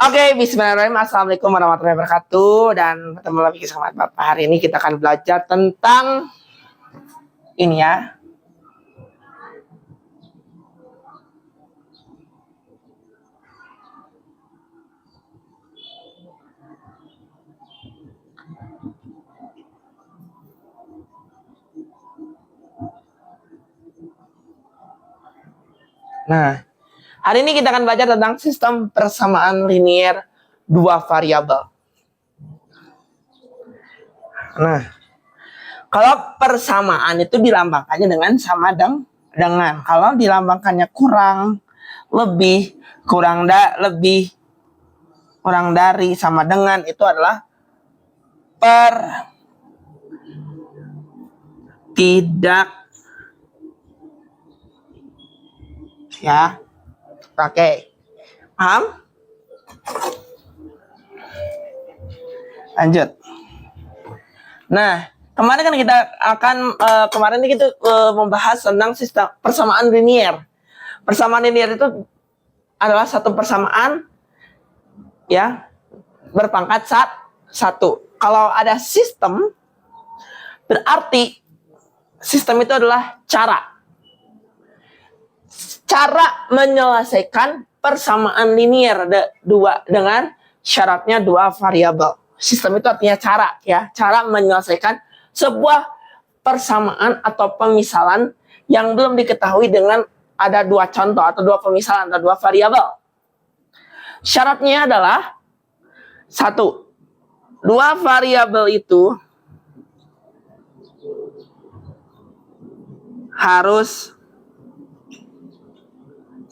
Oke, bismillahirrahmanirrahim. Assalamualaikum warahmatullahi wabarakatuh. Dan ketemu lagi sama Bapak. Hari ini kita akan belajar tentang ini ya. Nah, hari ini kita akan belajar tentang sistem persamaan linear dua variabel. Nah, kalau persamaan itu dilambangkannya dengan sama dengan. Kalau dilambangkannya kurang, lebih, kurang dari, sama dengan, itu adalah tidak ya. Oke. Paham? Lanjut. Nah, kemarin kan kita akan membahas tentang sistem persamaan linear. Persamaan linear itu adalah satu persamaan ya berpangkat satu. Kalau ada sistem, berarti sistem itu adalah cara menyelesaikan persamaan linear dengan syaratnya dua variabel. Sistem itu artinya cara menyelesaikan sebuah persamaan atau pemisalan yang belum diketahui dengan ada dua contoh atau dua pemisalan atau dua variabel. Syaratnya adalah satu, dua variabel itu harus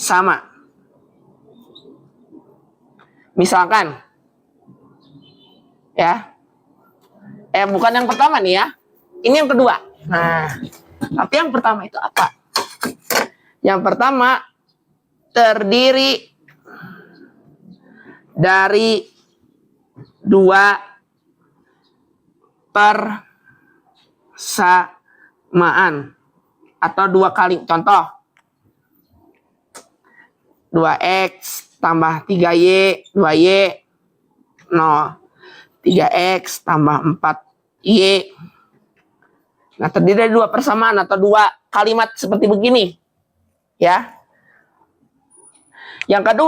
sama. Misalkan ya, bukan yang pertama nih ya, ini yang kedua. Nah, tapi yang pertama itu apa? Yang pertama terdiri dari dua persamaan atau dua kali. Contoh, 2x tambah 3y, 2y, 3x tambah 4y. Nah, terdiri dari dua persamaan atau dua kalimat seperti begini. Ya. Yang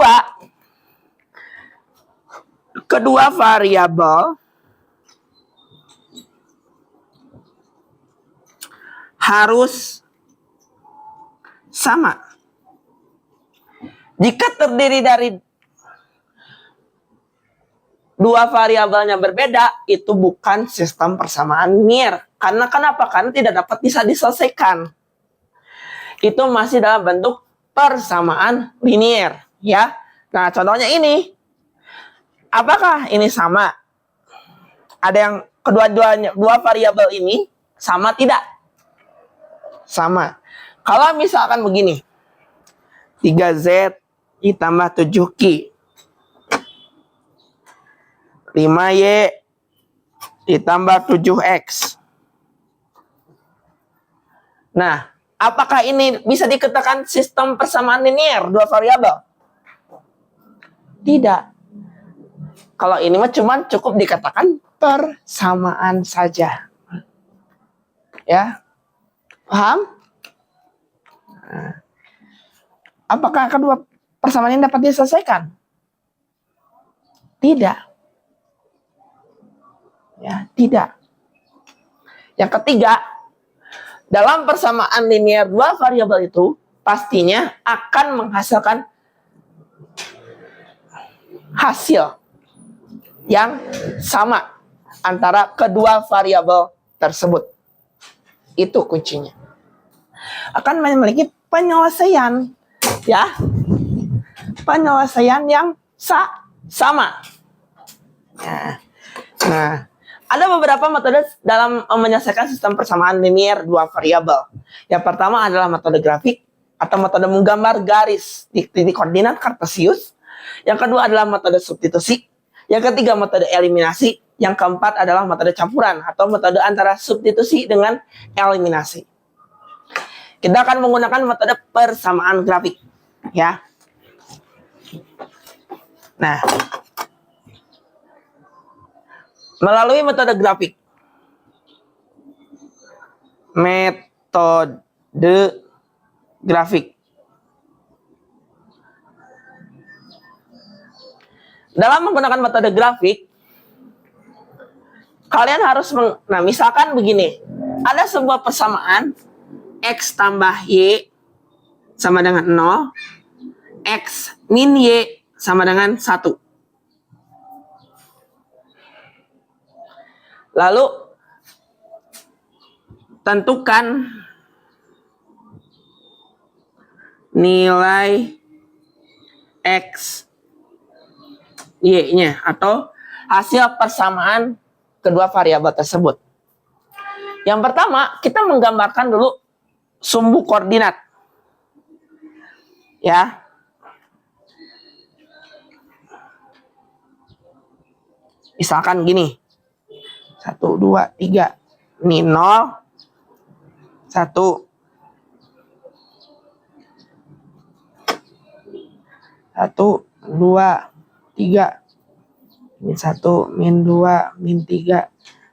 kedua variabel harus sama. Jika terdiri dari dua variabelnya berbeda, itu bukan sistem persamaan linear. Karena kenapa? Karena tidak dapat bisa diselesaikan. Itu masih dalam bentuk persamaan linear, ya. Nah, contohnya ini. Apakah ini sama? Ada yang dua variabel ini sama tidak? Sama. Kalau misalkan begini. 3z ditambah 7q, 5y ditambah 7x. Nah, apakah ini bisa dikatakan sistem persamaan linear dua variabel? Tidak. Kalau ini mah cukup dikatakan persamaan saja. Ya. Paham? Nah, apakah kedua persamaan ini dapat diselesaikan? Tidak. Ya, tidak. Yang ketiga, dalam persamaan linear dua variabel itu pastinya akan menghasilkan hasil yang sama antara kedua variabel tersebut. Itu kuncinya. Akan memiliki penyelesaian, ya, penyelesaian yang sama. Nah, ada beberapa metode dalam menyelesaikan sistem persamaan linear dua variabel. Yang pertama adalah metode grafik atau metode menggambar garis di titik koordinat kartesius. Yang kedua adalah metode substitusi. Yang ketiga metode eliminasi. Yang keempat adalah metode campuran atau metode antara substitusi dengan eliminasi. Kita akan menggunakan metode persamaan grafik, ya. Nah, melalui metode grafik. Metode grafik. Dalam menggunakan metode grafik, kalian harus nah misalkan begini, ada sebuah persamaan X tambah Y sama dengan 0, X min Y sama dengan 1. Lalu tentukan nilai X Y-nya atau hasil persamaan kedua variabel tersebut. Yang pertama, kita menggambarkan dulu sumbu koordinat. Ya. Misalkan gini. 1, 2, 3. Ini 0, 1. 1, 2, 3. Min 1, min 2, min 3.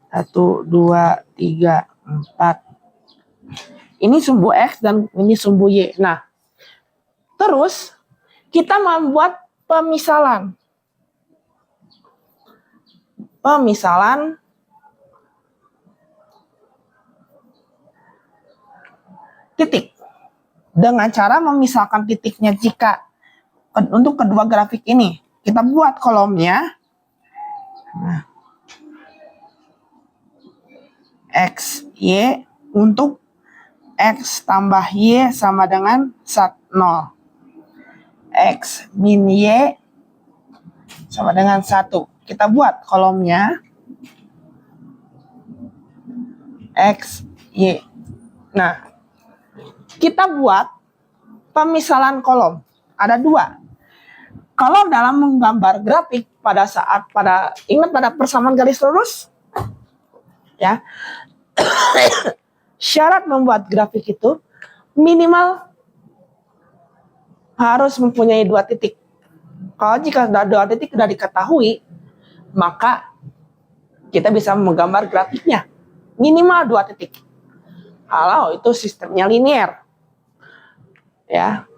1, 2, 3, 4. Ini sumbu X dan ini sumbu Y. Nah, terus kita membuat pemisalan. Pemisalan titik. Dengan cara memisahkan titiknya jika untuk kedua grafik ini. Kita buat kolomnya. Nah, X, Y untuk X tambah Y sama dengan 0. X min Y sama dengan 1. Kita buat kolomnya X, Y. Nah, kita buat pemisalan kolom. Ada 2. Kalau dalam menggambar grafik ingat pada persamaan garis lurus? Ya. Syarat membuat grafik itu minimal harus mempunyai 2 titik. Kalau jika 2 titik sudah diketahui, maka kita bisa menggambar grafiknya minimal 2 titik. Kalau itu sistemnya linear, ya,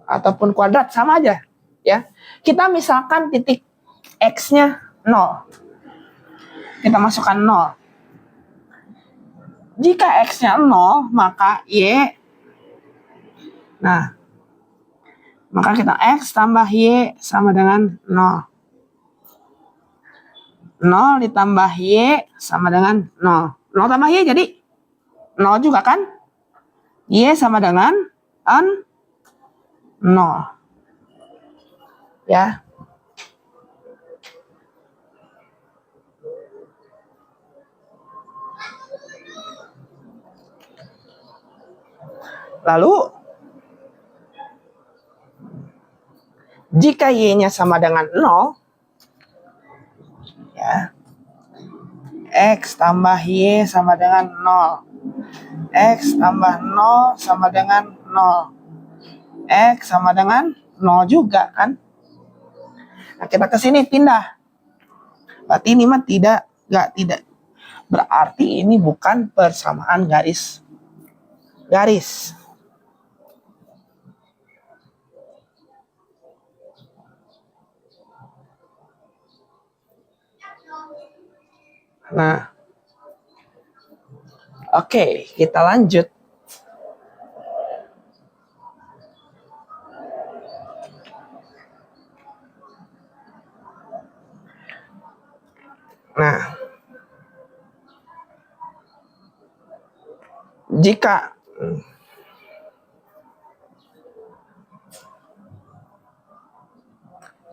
ataupun kuadrat sama aja, ya. Kita misalkan titik X-nya 0, kita masukkan 0. Jika X-nya 0, maka Y, nah, maka kita X tambah Y sama dengan 0. 0 ditambah Y sama dengan 0. 0 tambah Y jadi 0 juga kan? Y sama dengan 0. Ya. Lalu jika Y-nya sama dengan 0, ya, X tambah Y sama dengan 0. X tambah 0 sama dengan 0. X sama dengan 0 juga kan? Nah, kita ke sini pindah. Berarti ini mah tidak. Berarti ini bukan persamaan garis. Nah, oke, kita lanjut. Nah, jika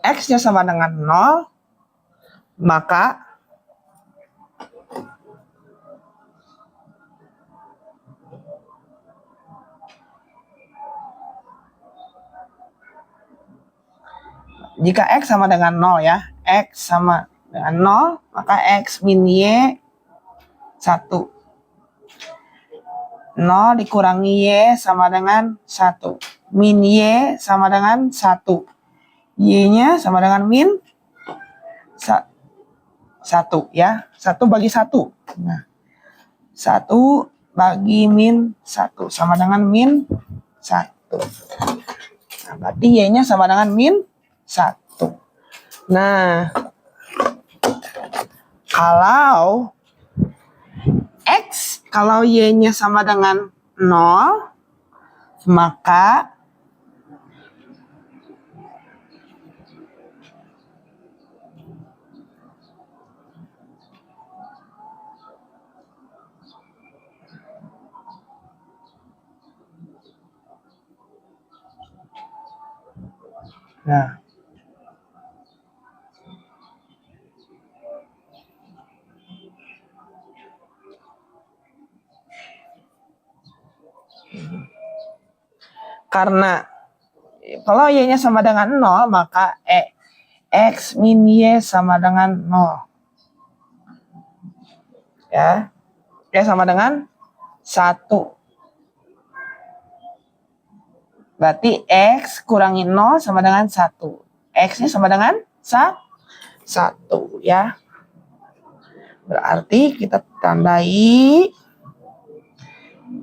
X-nya sama dengan 0, maka jika X sama dengan 0 ya, X sama dengan 0, maka X min Y 1. 0 dikurangi Y sama dengan 1. Min Y sama dengan 1. Y-nya sama dengan min 1. 1 ya. 1 bagi 1. Nah, 1 bagi min 1 sama dengan min 1. Nah, berarti Y-nya sama dengan min 1. Nah, kalau kalau Y-nya sama dengan 0, maka nah, karena kalau Y-nya sama dengan 0, maka X min Y sama dengan 0. Ya. Y sama dengan 1. Berarti X kurangi 0 sama dengan 1. X-nya sama dengan 1 ya. Berarti kita tandai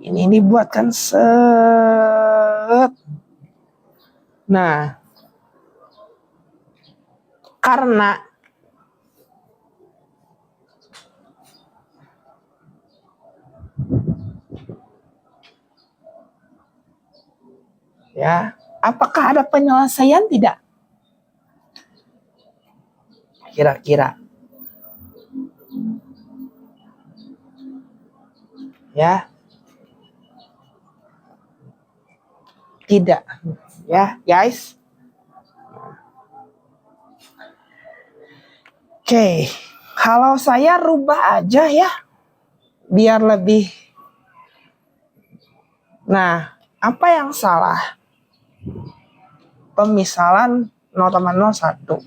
ini dibuatkan set. Nah, karena ya, apakah ada penyelesaian tidak? Kira-kira. Ya. Tidak. Ya, guys. Oke. Kalau saya rubah aja ya. Biar lebih. Nah, apa yang salah? Pemisalan 0,01.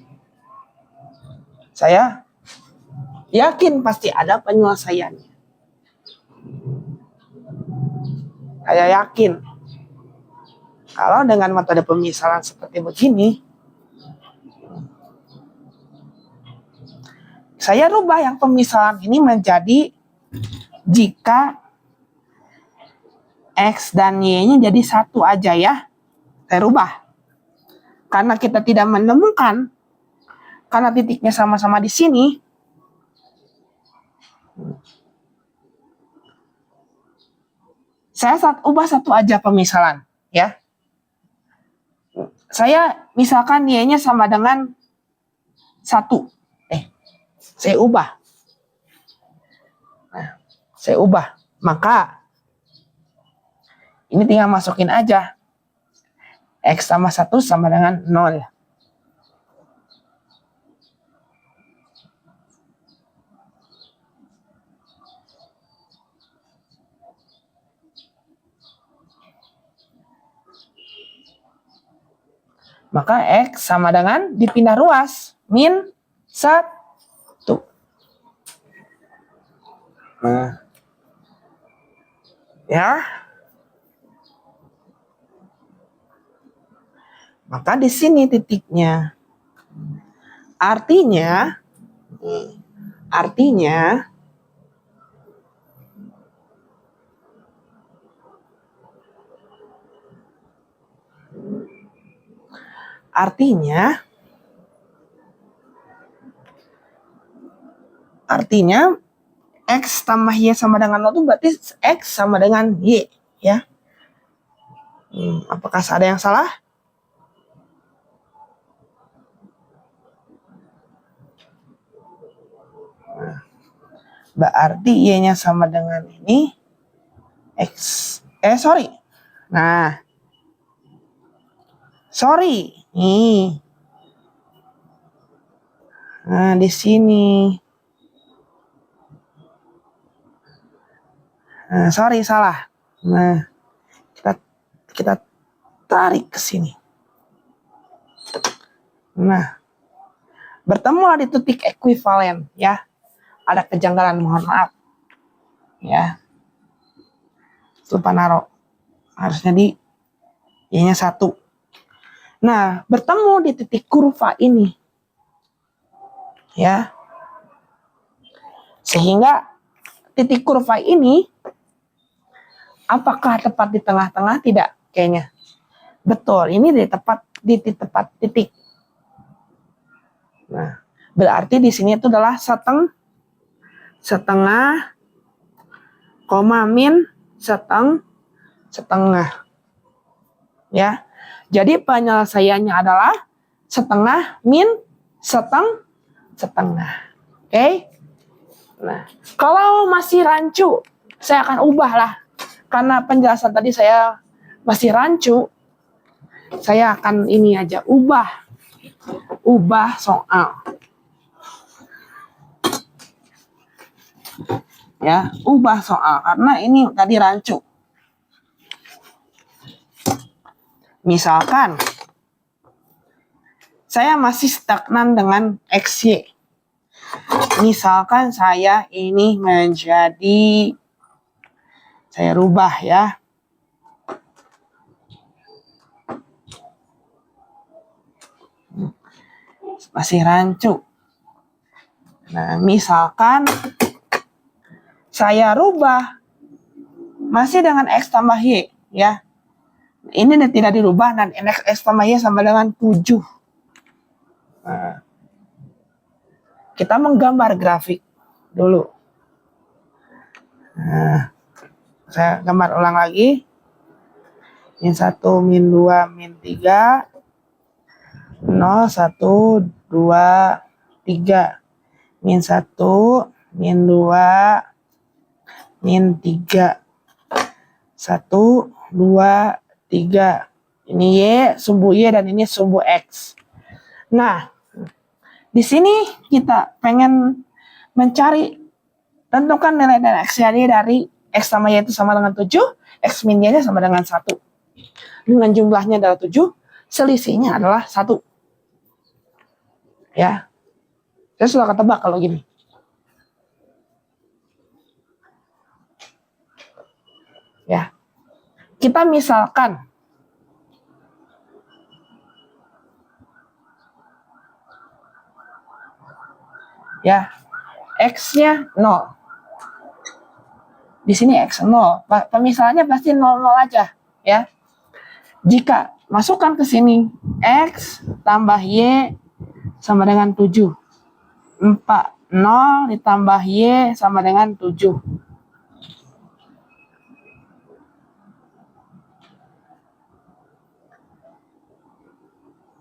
Saya yakin pasti ada penyelesaiannya. Saya yakin. Kalau dengan metode pemisalan seperti begini, saya rubah yang pemisalan ini menjadi jika X dan Y-nya jadi 1 aja ya. Saya rubah. Karena kita tidak menemukan, karena titiknya sama-sama di sini, saya ubah 1 aja pemisalan ya. Saya misalkan Y-nya sama dengan 1. Saya ubah. Nah, saya ubah. Maka ini tinggal masukin aja. X tambah 1 sama dengan 0. Maka X sama dengan dipindah ruas. Min 1. Nah. Ya. Maka di sini titiknya. Artinya X tambah Y sama dengan 0 itu berarti X sama dengan Y ya. Apakah ada yang salah? Nah, berarti Y-nya sama dengan ini X. Sorry. Nah. Sorry. Nih. Nah, di sini. Nah, sorry salah. Nah, kita tarik ke sini. Nah, bertemulah di titik ekuivalen ya. Ada kejanggalan, mohon maaf. Ya. Lupa naruh. Harusnya di Y-nya 1. Nah, bertemu di titik kurva ini. Ya. Sehingga titik kurva ini apakah tepat di tengah-tengah? Tidak, kayaknya. Betul, ini di tepat titik. Nah, berarti di sini itu adalah setengah, koma min setengah. Ya. Jadi penyelesaiannya adalah setengah min setengah. Oke? Nah, kalau masih rancu, saya akan ubah lah. Karena penjelasan tadi saya masih rancu, saya akan ini aja, ubah soal. Ya, ubah soal karena ini tadi rancu. Misalkan saya masih stagnan dengan XY. Misalkan saya ini menjadi, saya rubah ya. Masih rancu. Nah, misalkan saya rubah masih dengan X tambah Y ya. Ini tidak dirubah dan X tambah Y sama dengan 7. Nah, kita menggambar grafik dulu. Nah, saya gambar ulang lagi. Min 1, min 2, min 3. 0, 1, 2, 3. Min 1, min 2, min 3. 1, 2, 3. Ini Y, sumbu Y dan ini sumbu X. Nah, di sini kita pengen mencari, tentukan nilai dari X jadi dari X sama Y itu sama dengan 7, X min Y-nya sama dengan 1. Dengan jumlahnya adalah 7, selisihnya adalah 1. Ya, saya sudah ketebak kalau gini. Ya, kita misalkan ya, X-nya 0. Di sini X 0. Pemisahannya pasti 0 aja ya. Jika masukkan ke sini X tambah Y sama dengan 7. 0 ditambah Y sama dengan 7.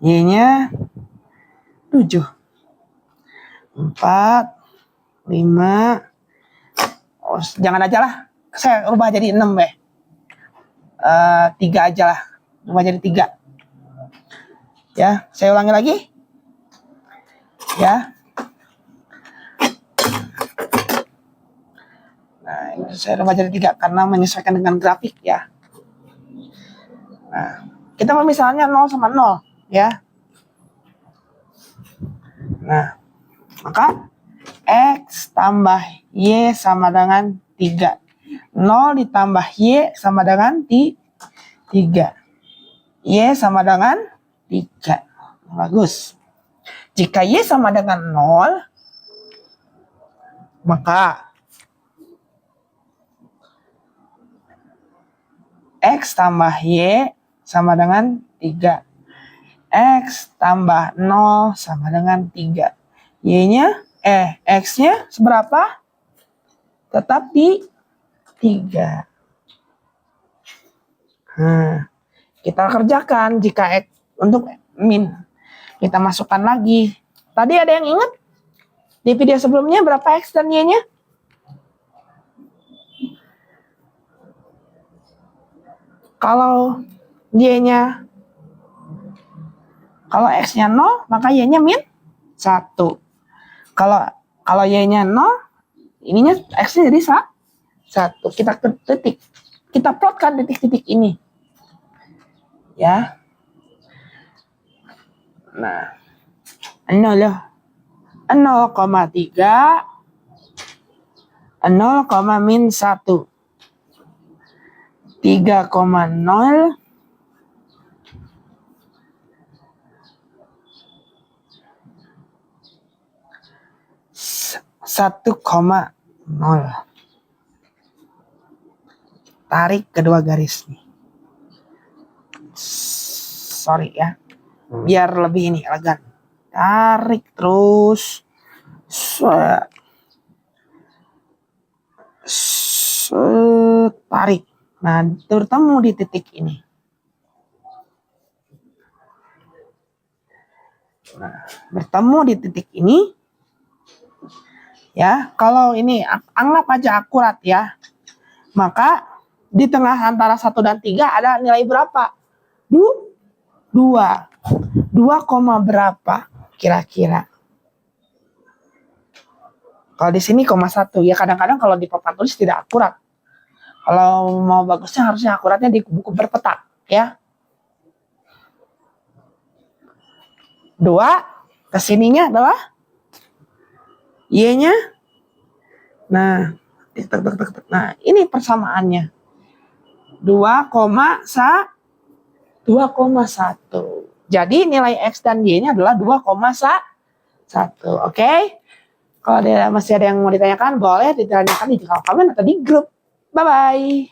Y-nya 7. 4, 5. Oh, jangan aja lah. Saya rubah jadi 6 deh. 3 aja lah. Rubah jadi 3. Ya, saya ulangi lagi. Ya. Nah, ini saya rubah jadi 3 karena menyesuaikan dengan grafik ya. Nah, kita misalnya 0 sama 0 ya. Nah, maka X tambah Y sama dengan 3. 0 ditambah Y sama dengan 3. Y sama dengan 3. Bagus. Jika Y sama dengan 0, maka X tambah Y sama dengan 3. X tambah 0 sama dengan 3. Y-nya, X-nya seberapa? Tetap di 3. Nah, kita kerjakan jika X untuk min. Kita masukkan lagi. Tadi ada yang ingat? Di video sebelumnya berapa X dan Y-nya? Kalau Y-nya, kalau X-nya 0, maka Y-nya min 1. Kalau Y-nya 0, ininya X-nya jadi 1. Kita titik. Kita plotkan titik-titik ini. Ya. Nah, 0,3, 0, min 1. 3,0, 1,0. 0. Tarik kedua garis nih. Sorry ya. Biar lebih ini elegan. Tarik terus. Tarik. Nah, bertemu di titik ini. Nah, bertemu di titik ini. Ya, kalau ini anggap aja akurat ya. Maka di tengah antara 1 dan 3 ada nilai berapa? 2. 2, berapa kira-kira? Kalau di sini 1. Ya kadang-kadang kalau di papan tulis tidak akurat. Kalau mau bagusnya harusnya akuratnya di buku berpetak ya. 2 kesininya adalah Y-nya. Nah, ini persamaannya. 2,1. Jadi nilai X dan Y-nya adalah 2,1. Oke? Kalau masih ada yang mau ditanyakan, boleh ditanyakan di kolom komen atau di grup. Bye-bye.